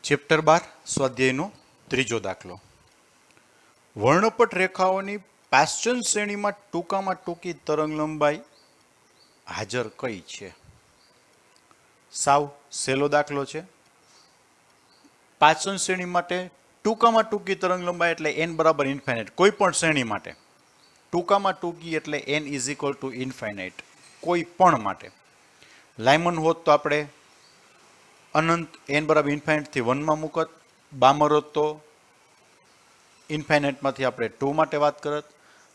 Chapter 12 સ્વાધ્યાયનો ત્રીજો દાખલો. વર્ણપટ રેખાઓની પાશ્ચન શ્રેણીમાં ટૂંકામાં ટૂંકી તરંગ લંબાઈ હાજર કઈ છે? સાવ સહેલો દાખલો છે. પાશ્ચન શ્રેણી માટે ટૂંકામાં ટૂંકી તરંગ લંબાઈ એટલે n બરાબર ઇન્ફાઇનાઇટ. કોઈ પણ શ્રેણી માટે ટૂંકામાં ટૂંકી એટલે n is equal two infinite. કોઈ પણ માટે લાયમન હોત તો આપણે અનંત n બરાબર ઇન્ફાઇનાઇટથી 1 માં મૂકત. બામર હોત તો ઇન્ફાઇનાઇટમાંથી આપણે 2 માટે વાત કરત.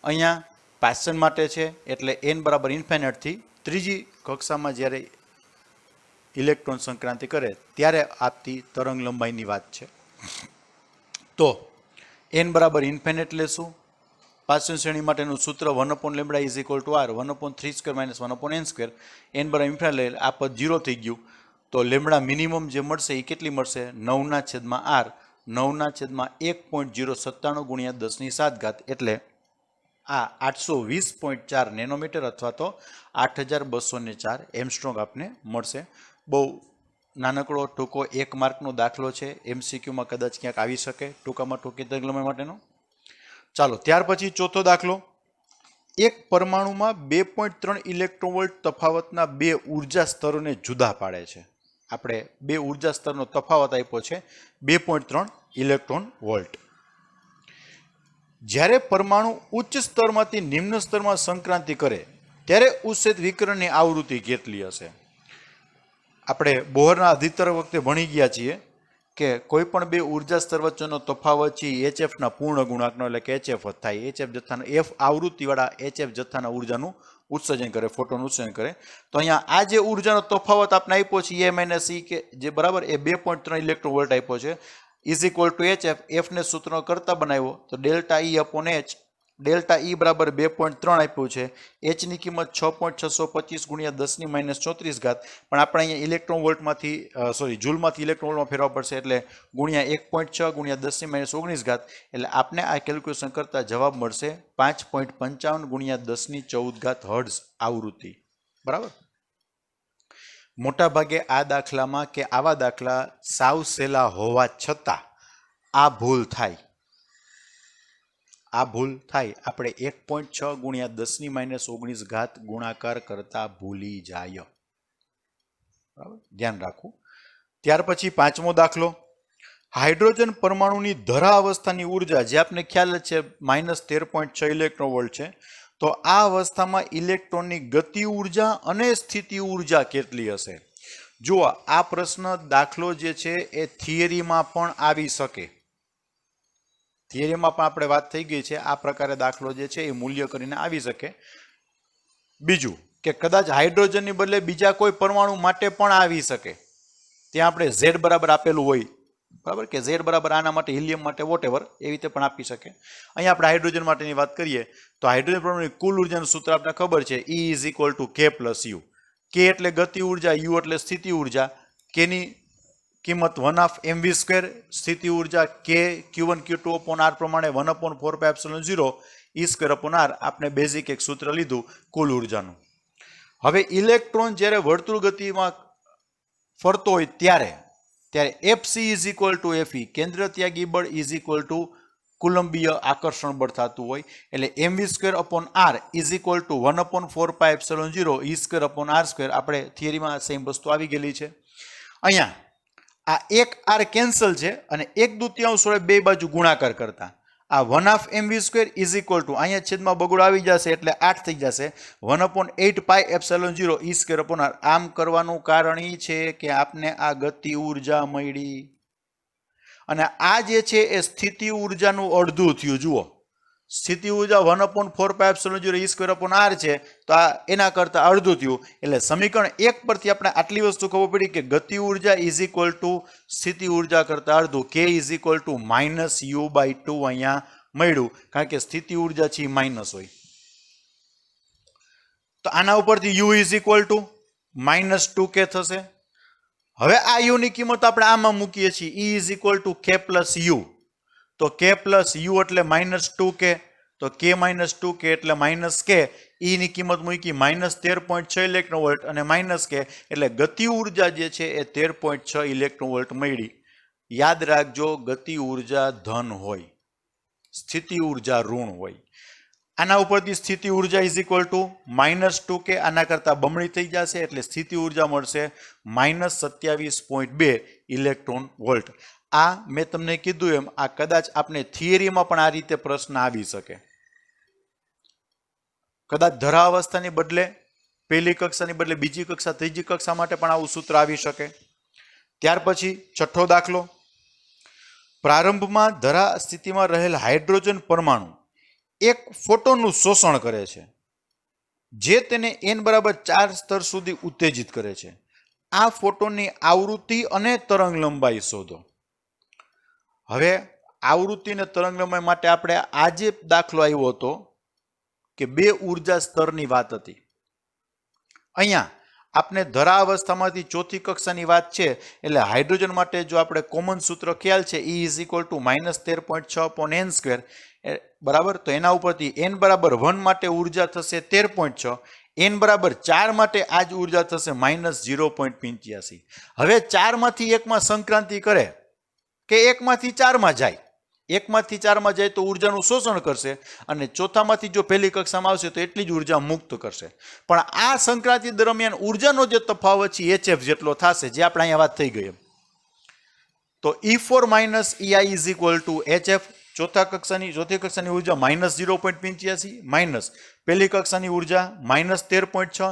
અહીંયા પાશ્ચન માટે છે એટલે n બરાબર ઇન્ફાઇનાઇટથી ત્રીજી કક્ષામાં જ્યારે ઇલેક્ટ્રોન સંક્રાંતિ કરે ત્યારે આપતી તરંગ લંબાઈની વાત છે. તો n બરાબર ઇન્ફાઇનાઇટ લેશું. પાશ્ચન શ્રેણી માટેનું સૂત્ર 1/λ is equal to r 1/3² - 1/n². n બરાબર ઇન્ફાઇનાઇટ આ પદ 0 થઈ ગયું તો લેમડા મિનિમમ જે મળશે એ કેટલી મળશે? 9/r 9/1.097 ગુણ્યા 10⁷ એટલે આ 820.4 નેનોમીટર અથવા તો 8204 એમસ્ટ્રોંગ આપને મળશે. બહુ નાનકડો ટૂંકો 1 માર્કનો દાખલો છે. MCQમાં કદાચ ક્યાંક આવી શકે ટૂંકામાં ટૂંકી તરંગ લંબાઈ માટેનો. ચાલો ત્યાર પછી ચોથો દાખલો. એક પરમાણુમાં 2.3 ઇલેક્ટ્રોન વોલ્ટ તફાવતના બે ઉર્જા સ્તરોને જુદા પાડે છે. આપણે બે ઉર્જા સ્તરનો તફાવત આપ્યો છે 2.3 ઇલેક્ટ્રોન વોલ્ટ. જ્યારે પરમાણુ ઉચ્ચ સ્તરમાંથી નિમ્ન સ્તરમાં સંક્રાંતિ કરે ત્યારે ઉત્સેદ વિકિરણની આવૃત્તિ કેટલી હશે? આપણે બોહરના અધિતર્ક વખતે ભણી ગયા છીએ કે કોઈ પણ બે ઉર્જા સ્તર વચ્ચેનો તફાવત છે HF ના પૂર્ણ ગુણાંકનો એટલે કે HF જ થાય. HF જથ્થાનો F આવૃત્તિવાળા HF જથ્થાના ઉર્જાનું ઉત્સર્જન કરે, ફોટોનું ઉત્સર્જન કરે. તો અહીંયા આ જે ઉર્જાનો તફાવત આપણે આપ્યો છે E કે જે બરાબર એ 2.3 ઇલેક્ટ્રોન વોલ્ટ આપ્યો છે is equal two HF. F ને સૂત્રનો કરતા બનાવ્યો તો delta E upon H. Delta E બરાબર 2.3 આપ્યું છે. H ની કિંમત 6.625 ગુણ્યા 10⁻34. પણ આપણે અહીંયા ઇલેક્ટ્રોન વોલ્ટમાંથી જૂલમાંથી ઇલેક્ટ્રોન વોલ્ટમાં ફેરવવા પડશે એટલે ગુણ્યા 1.6 ગુણ્યા 10⁻19. એટલે આપને આ કેલ્ક્યુલેશન કરતા જવાબ મળશે 5.55 ગુણ્યા 10⁻14 હર્ટ્ઝ આવૃત્તિ. બરાબર. મોટા ભાગે આ દાખલામાં કે આવા દાખલા સાવ સહેલા હોવા છતાં આ ભૂલ થાય. આપણે 1.6 ગુણ્યા 10⁻19 ગુણાકાર કરતા ભૂલી જાય. બરાબર, ધ્યાન રાખવું. ત્યાર પછી પાંચમો દાખલો. હાઇડ્રોજન પરમાણુની ધરા અવસ્થાની ઉર્જા જે આપને ખ્યાલ જ છે -13.6 ઇલેક્ટ્રોન વોલ્ટ છે. તો આ અવસ્થામાં ઇલેક્ટ્રોનની ગતિ ઉર્જા અને સ્થિતિ ઉર્જા કેટલી હશે? જુઓ, આ પ્રશ્ન દાખલો જે છે એ થિયરીમાં પણ આવી શકે. થિયરીમાં પણ આપણે વાત થઈ ગઈ છે આ પ્રકારે દાખલો જે છે એ મૂલ્ય કરીને આવી શકે. બીજું કે કદાચ હાઇડ્રોજનની બદલે બીજા કોઈ પરમાણુ માટે પણ આવી શકે. ત્યાં આપણે Z બરાબર આપેલું હોય, બરાબર, કે Z બરાબર આના માટે, હિલિયમ માટે, વોટેવર, એવી રીતે પણ આપી શકે. અહીંયા આપણે હાઇડ્રોજન માટેની વાત કરીએ તો હાઇડ્રોજન પરમાણુની કુલ ઉર્જાનું સૂત્ર આપણે ખબર છે E is equal two K plus U. K એટલે ગતિ ઉર્જા, U એટલે સ્થિતિ ઉર્જા. Kની કિંમત 1/mv², સ્થિતિ ઉર્જા K Q1 Q2 upon R પ્રમાણે 1/4πε0 E²/R. આપણે બેઝિક એક સૂત્ર લીધું કુલ ઉર્જાનું. હવે ઇલેક્ટ્રોન જ્યારે વર્તુળ ગતિમાં ફરતો હોય ત્યારે FC is equal two Fe, કેન્દ્ર ત્યાગી બળ ઇઝ ઇક્વલ ટુ કુલંબીય આકર્ષણ બળ થતું હોય. એટલે mv²/R is equal two 1/4πε0 E²/R². આપણે થિયરીમાં સેમ વસ્તુ આવી ગયેલી છે. અહીંયા આ એક R કેન્સલ છે અને 1/2 વડે બે બાજુ ગુણાકાર કરતા આ 1/mv² ઇઝ ઇક્વલ ટુ અહીંયા છેદમાં બગડો આવી જશે એટલે 8 થઈ જશે 1/8πε0 E²/R. આમ કરવાનું કારણ એ છે કે આપને આ ગતિ ઉર્જા મળી અને આ જે છે એ સ્થિતિ ઉર્જાનું અડધું થયું. જુઓ, સ્થિતિ ઉર્જા 1/4πε0 E²/R છે તો આ એના કરતા અડધું થયું. એટલે સમીકરણ 1 પરથી આપણે આટલી વસ્તુ ખબર પડી કે ગતિ ઉર્જા ઇઝ ઇક્વલ ટુ સ્થિતિ ઉર્જા કરતા અડધું. K is equal two -U/2 અહીંયા મળ્યું કારણ કે સ્થિતિ ઉર્જા છે માઇનસ હોય. તો આના ઉપરથી U is equal two -2K થશે. હવે આ U ની કિંમત આપણે આમાં મૂકીએ છીએ E is equal two K plus U. તો K પ્લસ U એટલે -2K. તો K -2K એટલે -K. E ની કિંમત મૂકી -13.6 ઇલેક્ટ્રોન વોલ્ટ અને -K એટલે ગતિ ઉર્જા જે છે એ 13.6 ઇલેક્ટ્રોન વોલ્ટ મળી. યાદ રાખજો, ગતિ ઉર્જા ધન હોય, સ્થિતિ ઉર્જા ઋણ હોય. આના ઉપરથી સ્થિતિ ઉર્જા ઇઝ ઇક્વલ ટુ -2 કે આના કરતા બમણી થઈ જશે, એટલે સ્થિતિ ઉર્જા મળશે -27.2 ઇલેક્ટ્રોન વોલ્ટ. આ મેં તમને કીધું એમ આ કદાચ આપણે થિયરીમાં પણ આ રીતે પ્રશ્ન આવી શકે. કદાચ ધરાવસ્થાની બદલે પહેલી કક્ષાની બદલે બીજી કક્ષા, ત્રીજી કક્ષા માટે પણ આવું સૂત્ર આવી શકે. ત્યાર પછી છઠ્ઠો દાખલો. પ્રારંભમાં ધરા સ્થિતિમાં રહેલ હાઇડ્રોજન પરમાણુ એક ફોટોનનું શોષણ કરે છે, જે તેને n=4 સ્તર સુધી ઉત્તેજિત કરે છે. આ ફોટોનની આવૃત્તિ અને તરંગ લંબાઈ શોધો. હવે આવૃત્તિ અને તરંગ લંબાઈ માટે આપણે આ જે દાખલો આવ્યો હતો કે બે ઉર્જા સ્તરની વાત હતી. અહીંયા આપણે ધરા અવસ્થામાંથી ચોથી કક્ષાની વાત છે, એટલે હાઇડ્રોજન માટે જો આપણે કોમન સૂત્ર ખ્યાલ છે E = -13.6/n², બરાબર. તો એના ઉપરથી n=1 માટે ઉર્જા થશે 13.6, n=4 માટે આ જ ઉર્જા થશે -0.85. હવે 4 માંથી 1 માં સંક્રાંતિ કરે કે 1 માંથી 4 માં જાય, 1 માંથી 4 માં જાય તો ઉર્જાનું શોષણ કરશે, અને ચોથામાંથી જો પહેલી કક્ષામાં આવશે તો એટલી જ ઉર્જા મુક્ત કરશે. પણ આ સંક્રાંતિ દરમિયાન ઉર્જાનો જે તફાવત છે HF જેટલો થશે, જે આપણે અહીંયા વાત થઈ ગઈ એમ. તો E4 - EI = HF. ચોથી કક્ષાની ઉર્જા -0.85 માઇનસ પહેલી કક્ષાની ઉર્જા -13.6.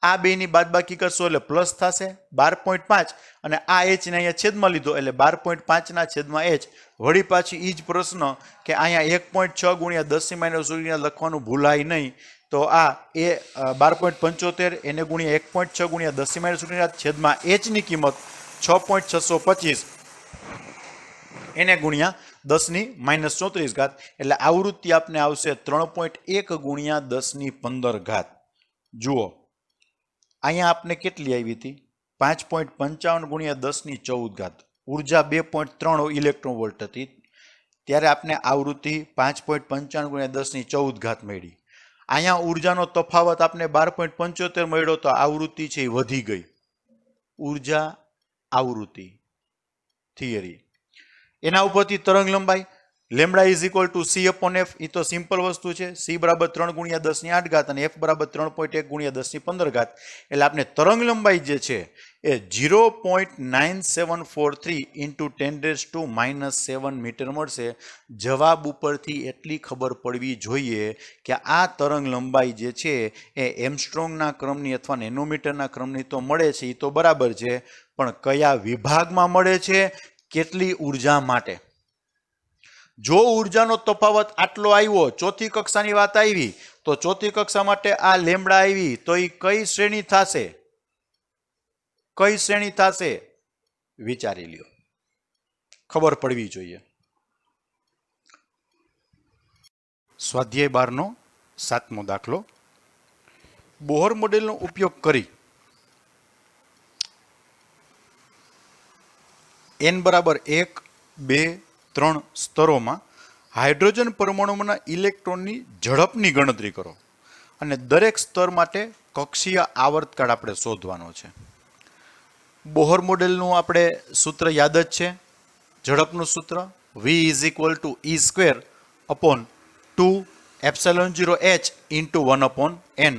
આ બેની બાદબાકી કરશો એટલે પ્લસ થશે 12.5, અને આ h ને અહીંયા છેદમાં લીધો એટલે 12.5/h. વળી પાછી એ જ પ્રશ્ન કે અહીંયા 1.6 × 10⁻⁻⁰ લખવાનું ભૂલાય નહીં. તો આ એ 12.75 એને ગુણ્યા 1.6 × 10⁻⁻⁰ h ની કિંમત 6.625 એને ગુણ્યા 10⁻⁻34, એટલે આવૃત્તિ આપને આવશે 3.1 × 10⁻15. જુઓ અહીંયા આપને કેટલી આવી હતી? 5.55 × 10⁻14. ઉર્જા 2.3 ઇલેક્ટ્રોન વોલ્ટ હતી, ત્યારે આપને આવૃત્તિ 5.55 × 10⁻14 મળી. અહીંયા ઉર્જાનો તફાવત આપને 12.75 મળ્યો, તો આવૃત્તિ છે એ વધી ગઈ. ઉર્જા આવૃત્તિ થિયરી. એના ઉપરથી તરંગ લંબાઈ λ = c/f. એ તો સિમ્પલ વસ્તુ છે. c = 3 × 10⁸ અને f = 3.1 × 10⁻15. એટલે આપણે તરંગ લંબાઈ જે છે એ 0.9743 × 10⁻⁻7 મીટર મળશે. જવાબ ઉપરથી એટલી ખબર પડવી જોઈએ કે આ તરંગ લંબાઈ જે છે એ એમસ્ટ્રોંગના ક્રમની અથવા નેનોમીટરના ક્રમની તો મળે છે, એ તો બરાબર છે, પણ કયા વિભાગમાં મળે છે, કેટલી ઉર્જા માટે? જો ઉર્જાનો તફાવત આટલો આવ્યો, ચોથી કક્ષાની વાત આવી, તો ચોથી કક્ષા માટે આ λ આવી, તો એ કઈ શ્રેણી થશે? કઈ શ્રેણી થશે? વિચારી લ્યો, ખબર પડવી જોઈએ. સ્વાધ્યાય 12 નો 7મો દાખલો. બોહર મોડેલનો ઉપયોગ કરી n = 1, 2, 3 સ્તરોમાં હાઇડ્રોજન પરમાણુઓના ઇલેક્ટ્રોનની ઝડપની ગણતરી કરો, અને દરેક સ્તર માટે કક્ષીય આવર્તકાળ આપણે શોધવાનો છે. બોહર મોડેલનું આપણે સૂત્ર યાદ જ છે, ઝડપનું સૂત્ર V = E²/2ε0h × 1/n.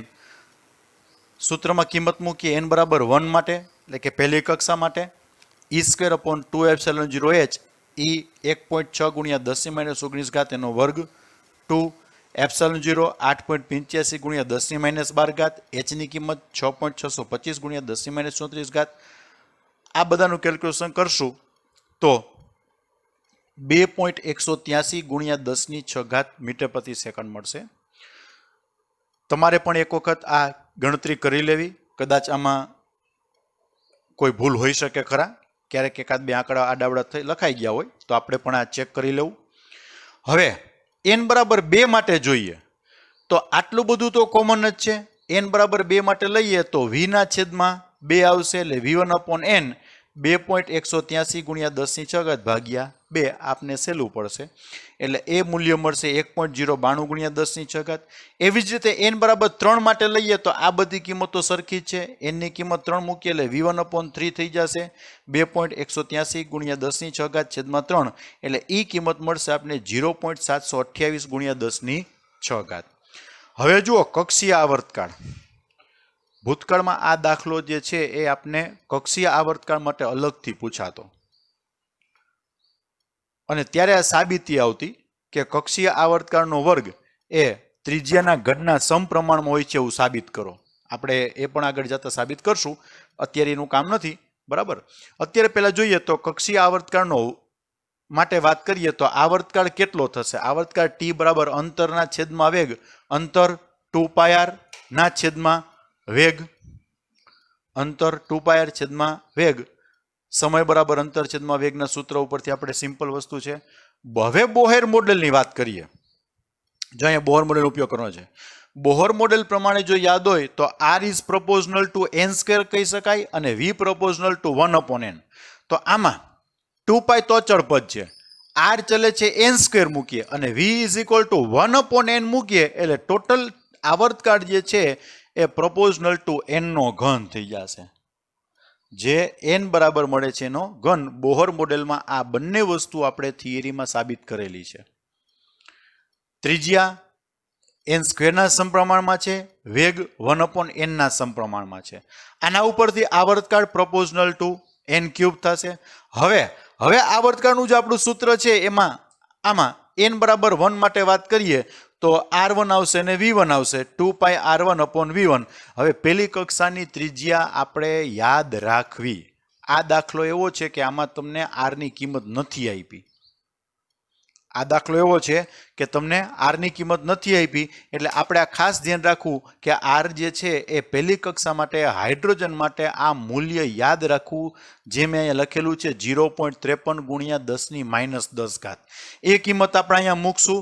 સૂત્રમાં કિંમત મૂકીએ n = 1 માટે, એટલે કે પહેલી કક્ષા માટે, E²/2ε0h એ 1.6 × 10⁻⁻19 એનો વર્ગ, 2ε0 8.85 × 10⁻12, h ની કિંમત 6.625 × 10⁻34. આ બધાનું કેલ્ક્યુલેશન કરશું તો 2.183 × 10⁻6 મીટર/સેકન્ડ મળશે. તમારે પણ એક વખત આ ગણતરી કરી લેવી. કદાચ આમાં કોઈ ભૂલ હોઈ શકે ખરા, ક્યારેક એકાદ બે આંકડા આડાવડા લખાઈ ગયા હોય, તો આપણે પણ આ ચેક કરી લેવું. હવે n = 2 માટે જોઈએ તો આટલું બધું તો કોમન જ છે. n = 2 માટે લઈએ તો v/2 આવશે, એટલે v1/n 2.183 × 10⁻6 / 2 આપને સહેલું પડશે એટલે એ મૂલ્ય મળશે 1.092 ગુણ્યા 10 ની 6 ઘાત. એવી જ રીતે n બરાબર 3 માટે લઈએ તો આ બધી કિંમતો સરખી જ છે. n ની કિંમત 3 મૂકીએ એટલે v1/3 થઈ જશે 2.183 ગુણ્યા 10 ની 6 ઘાત છેદમાં 3 એટલે એ કિંમત મળશે આપને 0.728 ગુણ્યા 10 ની 6 ઘાત. હવે જુઓ કક્ષીય આવર્તકાળ. ભૂતકાળમાં આ દાખલો જે છે એ આપને કક્ષીય આવર્તકાળ માટે અલગથી પૂછાતો અને ત્યારે આ સાબિતી આવતી કે કક્ષીય આવર્તકાળનો વર્ગ એ ત્રિજ્યાના ઘનના સમપ્રમાણમાં હોય છે એવું સાબિત કરો. આપણે એ પણ આગળ જતા સાબિત કરશું, અત્યારે એનું કામ નથી. બરાબર. અત્યારે પહેલા જોઈએ તો કક્ષીય આવર્તકાળનો માટે વાત કરીએ તો આવર્તકાળ કેટલો થશે? આવર્તકાળ t બરાબર અંતરના છેદમાં વેગ, અંતર 2πr ના છેદમાં વેગ, અંતર 2πr છેદમાં વેગ, સમય બરાબર અંતર છેદમાં વેગના સૂત્ર ઉપરથી આપણે સિમ્પલ વસ્તુ છે. હવે બોહેર મોડેલની વાત કરીએ. જો અહીંયા બોહર મોડેલ ઉપયોગ કરવાનો છે. બોહર મોડેલ પ્રમાણે જો યાદ હોય તો r is proportional two n² કહી શકાય અને v પ્રોપોઝનલ ટુ 1/n. તો આમાં 2π તો અચળ પદ છે, r ચલે છે n² મૂકીએ અને v is equal two 1/n મૂકીએ એટલે ટોટલ આવર્તકાળ જે છે એ પ્રોપોઝનલ ટુ n નો ઘન થઈ જશે. જે n બરાબર મળે છે એનો ઘન. બોહર મોડેલમાં આ બંને વસ્તુ આપણે થિયરીમાં સાબિત કરેલી છે. ત્રિજ્યા n² ના સમપ્રમાણમાં છે, વેગ 1/n ના સમપ્રમાણમાં છે. આના ઉપરથી આવર્તકાળ પ્રોપોઝનલ ટુ n³ થશે. હવે આવર્તકાળનું જે આપણું સૂત્ર છે એમાં આમાં n બરાબર 1 માટે વાત કરીએ તો r1 આવશે અને v1 આવશે 2πr1/v1. હવે પહેલી કક્ષાની ત્રિજ્યા આપણે યાદ રાખવી. આ દાખલો એવો છે કે આમાં તમને r ની કિંમત નથી આપી. આ દાખલો એવો છે કે તમને r ની કિંમત નથી આપી એટલે આપણે આ ખાસ ધ્યાન રાખવું કે r જે છે એ પહેલી કક્ષા માટે હાઇડ્રોજન માટે આ મૂલ્ય યાદ રાખવું. જે મેં અહીંયા લખેલું છે 0.53 ગુણ્યા 10 ની -10 ઘાત. એ કિંમત આપણે અહીંયા મૂકશું.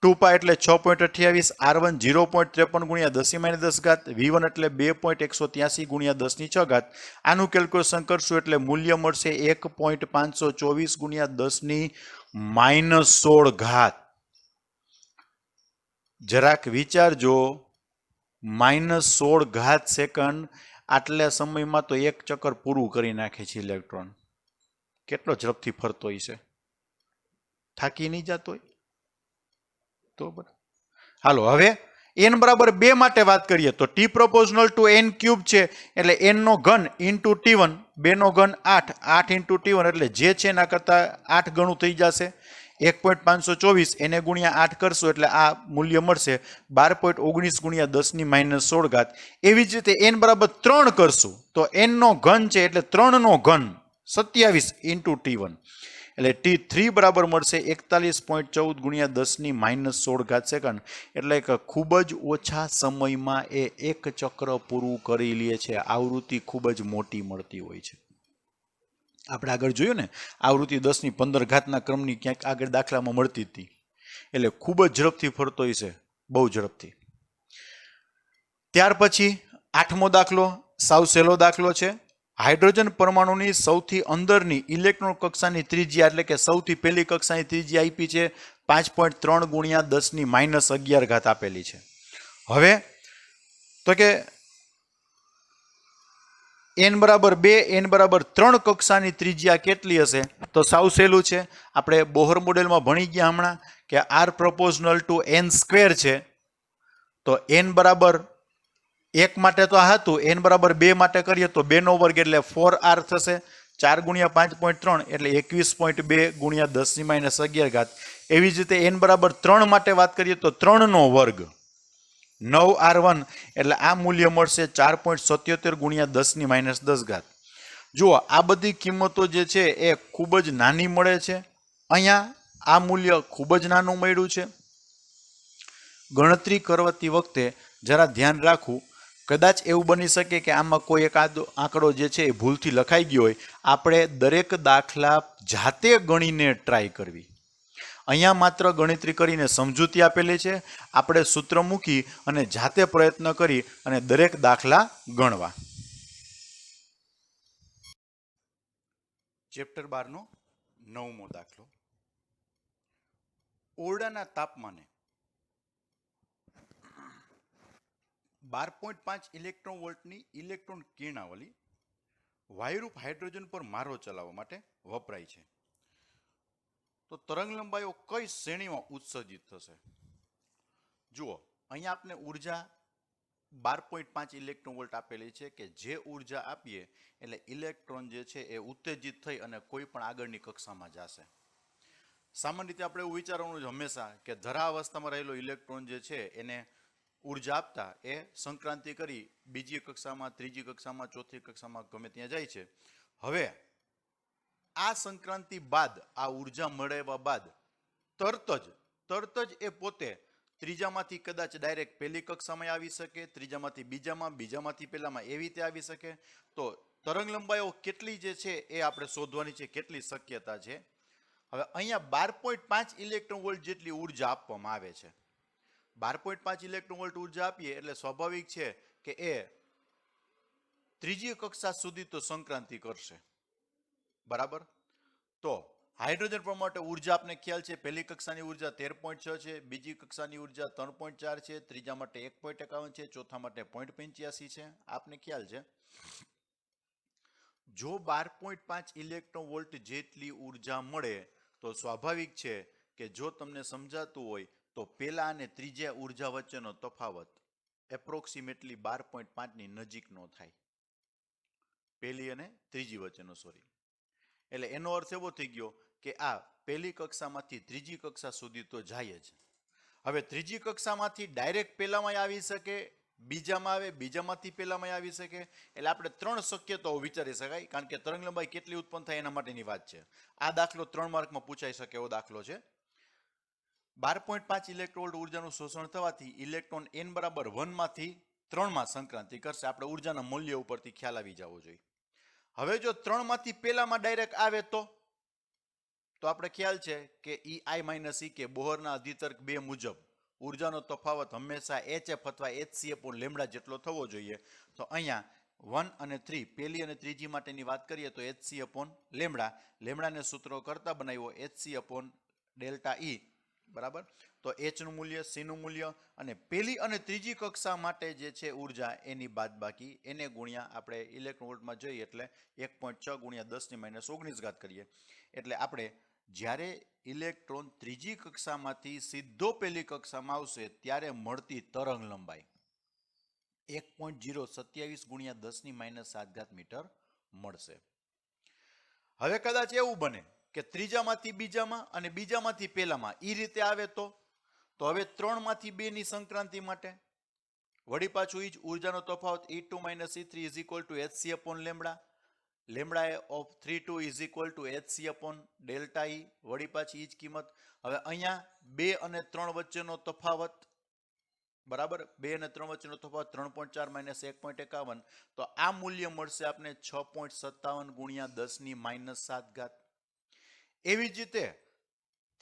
2π એટલે 6.28, r1 0.53 ગુણ્યા 10 ની -10 ઘાત, v1 એટલે 2.183 ગુણ્યા 10 ની 6 ઘાત. આનું કેલ્ક્યુલેશન કરશું એટલે મૂલ્ય મળશે 1.524 ગુણ્યા 10 ની -16 ઘાત. જરાક વિચારજો, -16 ઘાત સેકન્ડ આટલા સમયમાં તો એક ચક્કર પૂરું કરી નાખે છે ઇલેક્ટ્રોન. કેટલો ઝડપથી ફરતો હોય છે, થાકી નહીં જતો હોય તો. હાલો હવે n બરાબર 2 માટે વાત કરીએ તો t પ્રોપોઝનલ ટુ n³ છે એટલે n નો ઘન ઇન્ટુ t1, 2 નો ઘન 8, 8 ઇન્ટુ t1 એટલે જે છે એના કરતા 8 ગણું થઈ જશે. 1.524 એને ગુણ્યા 8 કરશો એટલે આ મૂલ્ય મળશે 12.19 ગુણ્યા 10 ની -16 ઘાત. એવી જ રીતે n બરાબર 3 કરશું તો n નો ઘન છે એટલે 3 નો ઘન 27 ઇન્ટુ t1 એટલે t3 બરાબર મળશે 41.14 ગુણ્યા 10 ની -16 ઘાત સેકન્ડ. એટલે કે ખૂબ જ ઓછા સમયમાં એ એક ચક્ર પૂરું કરી લે છે. આવૃત્તિ ખૂબ જ મોટી મળતી હોય છે. આપણે આગળ જોયું ને આવૃત્તિ 10 ની 15 ઘાતના ક્રમની ક્યાંક આગળ દાખલામાં મળતી હતી. એટલે ખૂબ જ ઝડપથી ફરતો હોય છે, બહુ ઝડપથી. ત્યાર પછી 8મો દાખલો સાવ સહેલો દાખલો છે. હાઇડ્રોજન પરમાણુની સૌથી અંદરની ઇલેક્ટ્રોન કક્ષાની ત્રિજ્યા એટલે કે સૌથી પહેલી કક્ષાની ત્રિજ્યા આપી છે 5.3 ગુણ્યા 10 ની -11 ઘાત આપેલી છે. હવે તો કે n બરાબર 2, n બરાબર 3 કક્ષાની ત્રિજ્યા કેટલી હશે? તો સાવ સહેલું છે. આપણે બોહર મોડેલમાં ભણી ગયા હમણાં કે r પ્રોપોઝનલ ટુ n² છે. તો n બરાબર 1 માટે તો આ હતું, n બરાબર 2 માટે કરીએ તો 2 નો વર્ગ એટલે 4r થશે. 4 ગુણ્યા 5.3 એટલે 21.2 ગુણ્યા 10 ની -11 ઘાત. એવી જ રીતે n બરાબર 3 માટે વાત કરીએ તો 3 નો વર્ગ 9r1 એટલે આ મૂલ્ય મળશે 4.77 ગુણ્યા 10 ની -10 ઘાત. જુઓ આ બધી કિંમતો જે છે એ ખૂબ જ નાની મળે છે. અહીંયા આ મૂલ્ય ખૂબ જ નાનું મળ્યું છે. ગણતરી કરતી વખતે જરા ધ્યાન રાખવું. કદાચ એવું બની શકે કે આમાં કોઈ એક આંકડો જે છે એ ભૂલથી લખાઈ ગયો હોય. આપણે દરેક દાખલા જાતે ગણીને ટ્રાય કરવી. અહીંયા માત્ર ગણતરી કરીને સમજૂતી આપેલી છે. આપણે સૂત્ર મૂકી અને જાતે પ્રયત્ન કરી અને દરેક દાખલા ગણવા. ચેપ્ટર 12નો 9મો દાખલો. ઓરડાના તાપમાને 12.5 ઇલેક્ટ્રોન વોલ્ટની ઇલેક્ટ્રોન કિરણાવલી વાયુરૂપ હાઇડ્રોજન પર મારો ચલાવવા માટે વપરાય છે. તો તરંગ લંબાઈઓ કઈ શ્રેણીમાં ઉત્સર્જિત થશે? જુઓ, અહીંયા આપણે ઉર્જા 12.5 ઇલેક્ટ્રોન વોલ્ટ આપેલી છે કે જે ઉર્જા આપીએ એટલે ઇલેક્ટ્રોન જે છે એ ઉત્તેજિત થઈ અને કોઈ પણ આગળની કક્ષામાં જશે. સામાન્ય રીતે આપણે એવું વિચારવાનું છે હંમેશા કે ધરાવસ્થામાં રહેલો ઇલેક્ટ્રોન જે છે એને ઉર્જા આપતા એ સંક્રાંતિ કરી બીજી કક્ષામાં, ત્રીજી કક્ષામાં, ચોથી કક્ષામાં ગમે ત્યાં જાય છે. હવે આ સંક્રાંતિ બાદ આ ઉર્જા મેળવ્યા બાદ તરત જ એ પોતે ત્રીજામાંથી કદાચ ડાયરેક્ટ પહેલી કક્ષામાં આવી શકે, ત્રીજામાંથી બીજામાં, બીજામાંથી પહેલામાં, એવી રીતે આવી શકે. તો તરંગ લંબાઈઓ કેટલી જે છે એ આપણે શોધવાની છે, કેટલી શક્યતા છે. હવે અહીંયા 12.5 ઇલેક્ટ્રોન વોલ્ટ જેટલી ઉર્જા આપવામાં આવે છે. 12.5 ઇલેક્ટ્રોન વોલ્ટ ઉર્જા આપીએ એટલે સ્વાભાવિક છે કે એ ત્રીજી કક્ષા સુધી તો સંક્રાંતિ કરશે. બરાબર? તો હાઇડ્રોજન પર માટે ઉર્જા આપને ખ્યાલ છે, પહેલી કક્ષાની ઉર્જા 13.6 છે, બીજી કક્ષાની ઉર્જા 3.4 છે, ત્રીજા માટે 1.51 છે, ચોથા માટે 0.85 છે. આપને ખ્યાલ છે. જો 12.5 ઇલેક્ટ્રોન વોલ્ટ જેટલી ઉર્જા મળે તો સ્વાભાવિક છે કે જો તમને સમજાતું હોય તો પહેલા અને ત્રીજા ઉર્જા વચ્ચેનો તફાવત એપ્રોક્સિમેટલી 12.5 ની નજીકનો થાય. પહેલી અને ત્રીજી વચ્ચેનો, સોરી. એટલે એનો અર્થ એવો થઈ ગયો કે આ પહેલી કક્ષામાંથી ત્રીજી કક્ષા સુધી તો જાય જ. હવે ત્રીજી કક્ષામાંથી ડાયરેક્ટ પહેલામાં આવી શકે, બીજામાં આવે, બીજામાંથી પહેલામાં આવી શકે. એટલે આપણે 3 શક્યતાઓ વિચારી શકાય, કારણ કે તરંગ લંબાઈ કેટલી ઉત્પન્ન થાય એના માટેની વાત છે. આ દાખલો 3 માર્કમાં પૂછાઈ શકે એવો દાખલો છે. 12.5 ઇલેક્ટ્રોન વોલ્ટ ઉર્જાનું શોષણ થવાથી ઇલેક્ટ્રોન n બરાબર 1 માંથી 3 માં સંક્રાંતિ કરશે. આપણે ઉર્જાના મૂલ્ય ઉપરથી ખ્યાલ આવી જવો જોઈએ. હવે જો 3 માંથી પહેલામાં ડાયરેક્ટ આવે તો આપણે ખ્યાલ છે કે EI માઇનસ EK બોહરના અધિતર્ક 2 મુજબ ઉર્જાનો તફાવત હંમેશા HF અથવા HC/λ જેટલો થવો જોઈએ. તો અહીંયા 1 અને 3 પહેલી અને ત્રીજી માટેની વાત કરીએ તો HC/λ. લેમડાને સૂત્રો કરતા બનાવ્યો HC/ΔE. બરાબર? તો H નું મૂલ્ય, C નું મૂલ્ય અને પહેલી અને ત્રીજી કક્ષા માટે જે છે ઉર્જા એની બાદબાકી એને ગુણ્યા આપણે ઇલેક્ટ્રોન વોલ્ટમાં જોઈએ એટલે 1.6 ગુણ્યા 10⁻19 કરીએ. એટલે આપણે જ્યારે ઇલેક્ટ્રોન ત્રીજી કક્ષામાંથી સીધો પહેલી કક્ષામાં આવશે ત્યારે મળતી તરંગ લંબાઈ 1.027 ગુણ્યા 10⁻7 મીટર મળશે. હવે કદાચ એવું બને કે ત્રીજામાંથી બીજામાં અને બીજામાંથી પહેલામાં એ રીતે આવે તો હવે 3 માંથી 2 ની સંક્રાંતિ માટે વળી પાછું એ જ ઉર્જાનો તફાવત E2 E3 HC/λ. Lambda of 32 is equal two HC/ΔE. વળી પાછી એ જ કિંમત. હવે અહીંયા 2 અને 3 વચ્ચેનો તફાવત, બરાબર, 2 અને 3 વચ્ચેનો તફાવત 3.4 - 1.51. તો આ મૂલ્ય મળશે આપણે 6.57 ગુણ્યા 10⁻7. એવી જ રીતે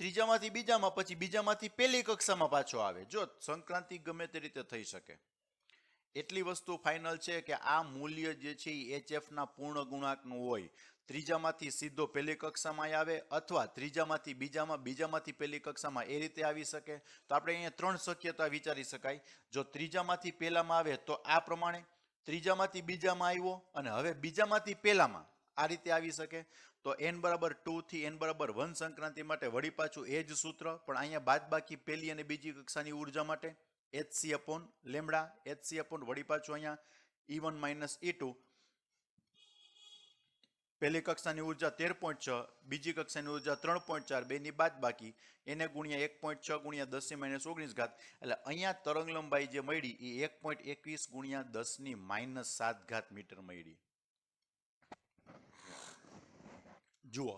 ત્રીજામાંથી બીજામાં, પછી બીજામાંથી પહેલી કક્ષામાં પાછો આવે. જો સંક્રાંતિ ગમે તે રીતે થઈ શકે. એટલી વસ્તુ ફાઇનલ છે કે આ મૂલ્ય જે છે એ HF ના પૂર્ણ ગુણાંકનું હોય. ત્રીજામાંથી સીધો પહેલી કક્ષામાં આવે અથવા ત્રીજામાંથી બીજામાં, બીજામાંથી પહેલી કક્ષામાં, એ રીતે આવી શકે. તો આપણે અહીંયા 3 શક્યતા વિચારી શકાય. જો ત્રીજામાંથી પહેલામાં આવે તો આ પ્રમાણે, ત્રીજામાંથી બીજામાં આવ્યો અને હવે બીજામાંથી પહેલામાં, આ રીતે આવી શકે. તો n બરાબર 2 થી n બરાબર 1 સંક્રાંતિ માટે વળી પાછું એ જ સૂત્ર, પણ અહીંયા બાદબાકી પહેલી અને બીજી કક્ષાની ઉર્જા માટે HC/λ. HC/ વળી પાછું અહીંયા E1 - E2. પહેલી કક્ષાની ઉર્જા 13.6, બીજી કક્ષાની ઉર્જા 3.4, બેની બાદબાકી એને ગુણ્યા 1.6 ગુણ્યા 10⁻19. એટલે અહીંયા તરંગ લંબાઈ જે મળી એ 1.21 ગુણ્યા 10⁻7 મીટર મળી. જુઓ,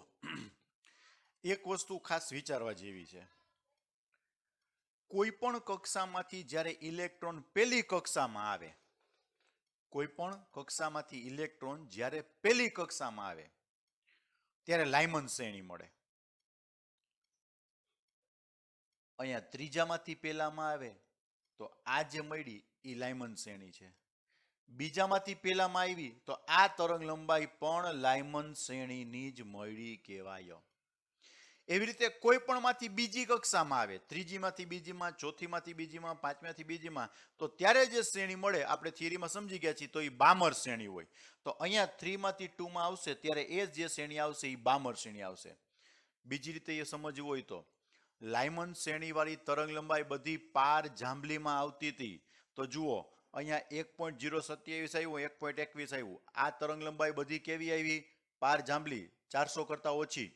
એક વસ્તુ ખાસ વિચારવા જેવી છે. કોઈ પણ કક્ષામાંથી જ્યારે ઇલેક્ટ્રોન પહેલી કક્ષામાં આવે, કોઈ પણ કક્ષામાંથી ઇલેક્ટ્રોન જ્યારે પહેલી કક્ષામાં આવે ત્યારે લાયમન શ્રેણી મળે. અહીંયા ત્રીજામાંથી પહેલામાં આવે તો આ જે મળી એ લાયમન શ્રેણી છે. બીજામાંથી પહેલામાં આવી તો આ તરંગ લંબાઈ પણ લાયમન શ્રેણીની જ મળી કહેવાય. એવી રીતે કોઈ પણ માંથી બીજી કક્ષામાં આવે, ત્રીજીમાંથી બીજીમાં, ચોથીમાંથી બીજીમાં, પાંચમાથી બીજીમાં, તો ત્યારે જે શ્રેણી મળે આપણે થિયરીમાં સમજી ગયા છીએ તો એ બામર શ્રેણી હોય. તો અહીંયા 3 માંથી 2 માં આવશે ત્યારે એ જે શ્રેણી આવશે એ બામર શ્રેણી આવશે. બીજી રીતે એ સમજવું હોય તો લાયમન શ્રેણીવાળી તરંગ લંબાઈ બધી પાર જાંબલીમાં આવતી હતી. તો જુઓ અહીંયા 1.027 આવ્યું, 1.21 આવ્યું. આ તરંગ લંબાઈ બધી કેવી આવી? પાર જાંબલી, 400 કરતા ઓછી.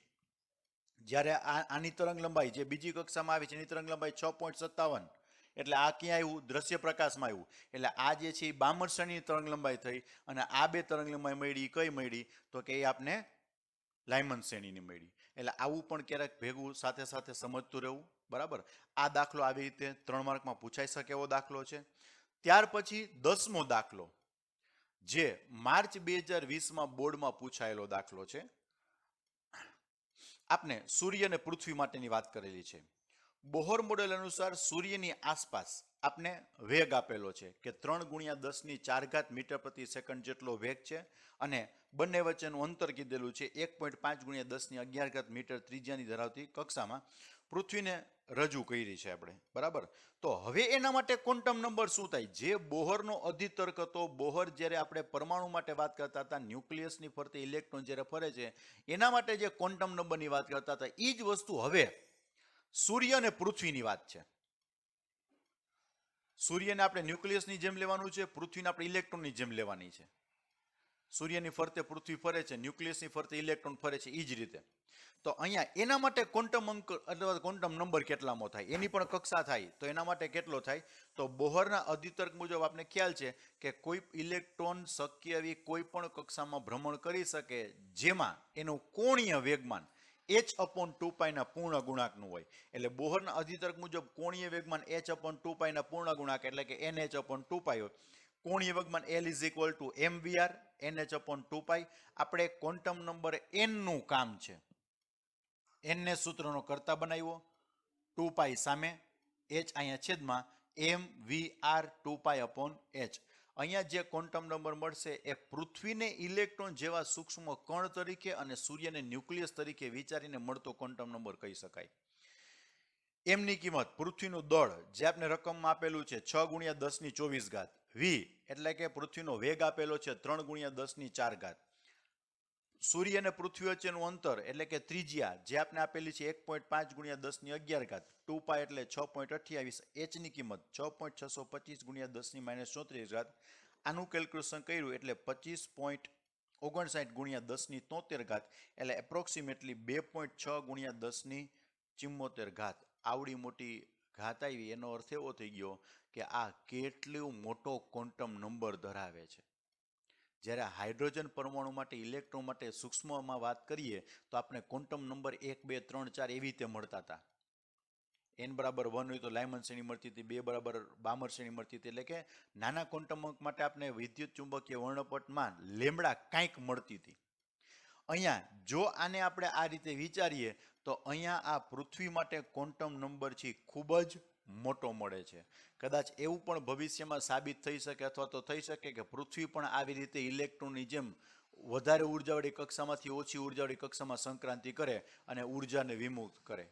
જ્યારે આની તરંગ લંબાઈ જે બીજી કક્ષામાં આવી છે એની તરંગ લંબાઈ 6.57, એટલે આ ક્યાં આવ્યું? દ્રશ્ય પ્રકાશમાં આવ્યું. એટલે આ જે છે એ બામર શ્રેણીની તરંગ લંબાઈ થઈ, અને આ બે તરંગ લંબાઈ મળી કઈ મળી? તો કે એ આપને લાયમન શ્રેણીની મળી. એટલે આવું પણ ક્યારેક ભેગું સાથે સાથે સમજતું રહેવું. બરાબર. આ દાખલો આવી રીતે 3 માર્કમાં પૂછાઈ શકે એવો દાખલો છે. ત્યાર પછી 10મો દાખલો, જે માર્ચ 2020માં બોર્ડમાં પૂછાયેલો દાખલો છે. આપણે સૂર્ય અને પૃથ્વી માટેની વાત કરેલી છે. બોહર મોડેલ અનુસાર સૂર્યની આસપાસ આપને વેગ આપેલો છે કે 3 × 10⁴ મીટર પ્રતિ સેકન્ડ જેટલો વેગ છે, અને બંને વચ્ચેનું અંતર કીધેલું છે 1.5 × 10⁻11 મીટર ત્રિજ્યાની ધરાવતી કક્ષામાં પૃથ્વીને રજૂ કરી છે આપણે. બરાબર. તો હવે એના માટે ક્વોન્ટમ નંબર શું થાય? જે બોહરનો અધિતર્ક હતો, બોહર જ્યારે આપણે પરમાણુ માટે વાત કરતા હતા, ન્યુક્લિયસની ફરતે ઇલેક્ટ્રોન જ્યારે ફરે છે એના માટે જે ક્વોન્ટમ નંબરની વાત કરતા હતા એ જ વસ્તુ હવે સૂર્ય અને પૃથ્વીની વાત છે. સૂર્યને આપણે ન્યુક્લિયસની જેમ લેવાનું છે, પૃથ્વીને આપણે ઇલેક્ટ્રોનની જેમ લેવાની છે. સૂર્યની ફરતે પૃથ્વી ફરે છે, ન્યુક્લિયસની ફરતે ઇલેક્ટ્રોન ફરે છે, એ જ રીતે. તો અહીંયા એના માટે ક્વોન્ટમ અંક અથવા ક્વોન્ટમ નંબર કેટલામો થાય એની પણ કક્ષા થાય. તો એના માટે કેટલો થાય? તો બોહરના અધિતર્ક મુજબ આપણે ખ્યાલ છે કે કોઈ ઇલેક્ટ્રોન શક્ય એવી કોઈ પણ કક્ષામાં ભ્રમણ કરી શકે જેમાં એનું કોણીય વેગમાન h/2π ના પૂર્ણ ગુણાંકનું હોય. એટલે બોહરના અધિતર્ક મુજબ કોણીય વેગમાન h/2π ના પૂર્ણ ગુણાંક એટલે કે nh/2π હોય. કોણીય વેગમાન L = mvr nh/2π. આપણે ક્વોન્ટમ નંબર n નું કામ છે. n ને સૂત્રનો કરતા બનાવ્યો, 2π સામે, h અહીંયા છેદમાં mvr 2π/h. અહીંયા જે ક્વોન્ટમ નંબર મળશે એ પૃથ્વીને ઇલેક્ટ્રોન જેવા સૂક્ષ્મ કણ તરીકે અને સૂર્યને ન્યુક્લિયસ તરીકે વિચારીને મળતો ક્વોન્ટમ નંબર કહી શકાય. એમની કિંમત, પૃથ્વીનું દળ જે આપણે રકમમાં આપેલું છે 6 × 10⁴ v, એટલે કે પૃથ્વીનો વેગ આપેલો છે 3 × 10⁴. સૂર્ય અને પૃથ્વી વચ્ચેનું અંતર એટલે કે ત્રિજ્યા જે આપણે આપેલી છે 1.5 × 10⁻11, 2π એટલે 6.28, h ની કિંમત 6.625 × 10⁻34. આનું કેલ્ક્યુલેશન કર્યું એટલે 25.59 × 10⁻73, એટલે એપ્રોક્સિમેટલી 2.6 × 10⁻74. આવડી મોટી ઘાત આવી એનો અર્થ એવો થઈ ગયો કે આ કેટલો મોટો ક્વોન્ટમ નંબર ધરાવે છે. જ્યારે હાઇડ્રોજન પરમાણુ માટે, ઇલેક્ટ્રોન માટે સૂક્ષ્મમાં વાત કરીએ તો આપણે ક્વોન્ટમ નંબર 1, 2, 3, 4 એવી રીતે મળતા હતા. n = 1 હોય તો લાયમન શ્રેણી મળતી હતી, 2 = બામર શ્રેણી મળતી હતી. એટલે કે નાના ક્વોન્ટમ અંક માટે આપણે વિદ્યુત ચુંબકીય વર્ણપટમાં લેમ્બડા કાંઈક મળતી હતી. અહીંયા જો આને આપણે આ રીતે વિચારીએ તો અહીંયા આ પૃથ્વી માટે ક્વોન્ટમ નંબર છે ખૂબ જ મોટો મળે છે. કદાચ એવું પણ ભવિષ્યમાં સાબિત થઈ શકે અથવા તો થઈ શકે કે પૃથ્વી પણ આવી રીતે ઇલેક્ટ્રોનની જેમ વધારે ઉર્જાવાળી કક્ષામાંથી ઓછી ઉર્જાવાળી કક્ષામાં સંક્રાંતિ કરે અને ઉર્જાને વિમુક્ત કરે.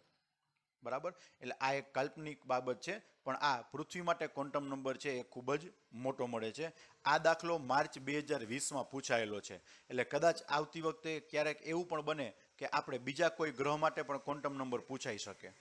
બરાબર. એટલે આ એક કાલ્પનિક બાબત છે, પણ આ પૃથ્વી માટે ક્વોન્ટમ નંબર છે એ ખૂબ જ મોટો મળે છે. આ દાખલો માર્ચ 2020માં પૂછાયેલો છે. એટલે કદાચ આવતી વખતે ક્યારેક એવું પણ બને કે આપણે બીજા કોઈ ગ્રહ માટે પણ ક્વોન્ટમ નંબર પૂછાઈ શકે.